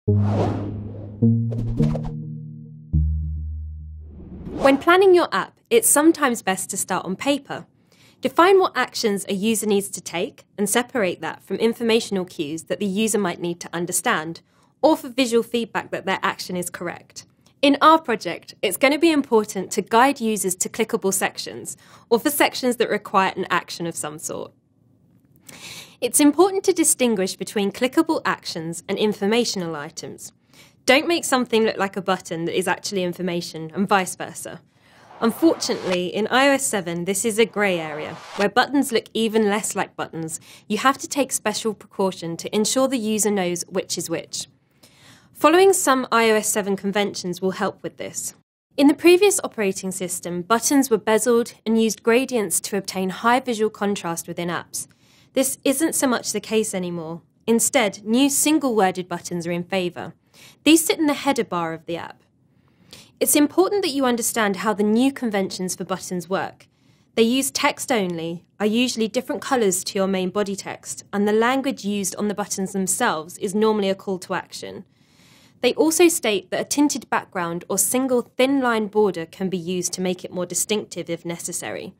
When planning your app, it's sometimes best to start on paper. Define what actions a user needs to take and separate that from informational cues that the user might need to understand, or for visual feedback that their action is correct. In our project, it's going to be important to guide users to clickable sections, or for sections that require an action of some sort. It's important to distinguish between clickable actions and informational items. Don't make something look like a button that is actually information, and vice versa. Unfortunately, in iOS 7, this is a grey area. Where buttons look even less like buttons, you have to take special precaution to ensure the user knows which is which. Following some iOS 7 conventions will help with this. In the previous operating system, buttons were bezeled and used gradients to obtain high visual contrast within apps. This isn't so much the case anymore. Instead, new single-worded buttons are in favour. These sit in the header bar of the app. It's important that you understand how the new conventions for buttons work. They use text only, are usually different colours to your main body text, and the language used on the buttons themselves is normally a call to action. They also state that a tinted background or single thin line border can be used to make it more distinctive if necessary.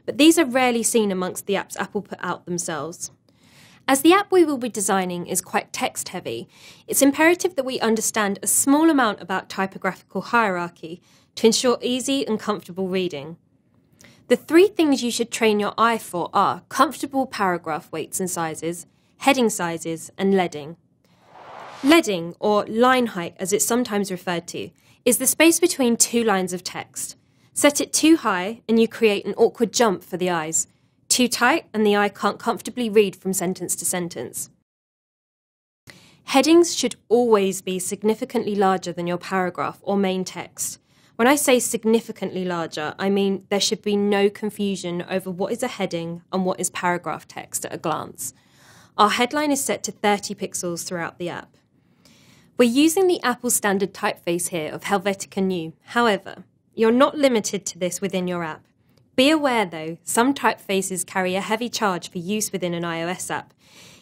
But these are rarely seen amongst the apps Apple put out themselves. As the app we will be designing is quite text-heavy, it's imperative that we understand a small amount about typographical hierarchy to ensure easy and comfortable reading. The three things you should train your eye for are comfortable paragraph weights and sizes, heading sizes, and leading. Leading, or line height as it's sometimes referred to, is the space between two lines of text. Set it too high and you create an awkward jump for the eyes. Too tight and the eye can't comfortably read from sentence to sentence. Headings should always be significantly larger than your paragraph or main text. When I say significantly larger, I mean there should be no confusion over what is a heading and what is paragraph text at a glance. Our headline is set to 30 pixels throughout the app. We're using the Apple standard typeface here of Helvetica Neue. However, you're not limited to this within your app. Be aware, though, some typefaces carry a heavy charge for use within an iOS app.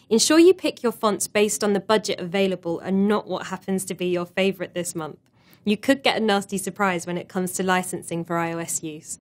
Ensure you pick your fonts based on the budget available and not what happens to be your favourite this month. You could get a nasty surprise when it comes to licensing for iOS use.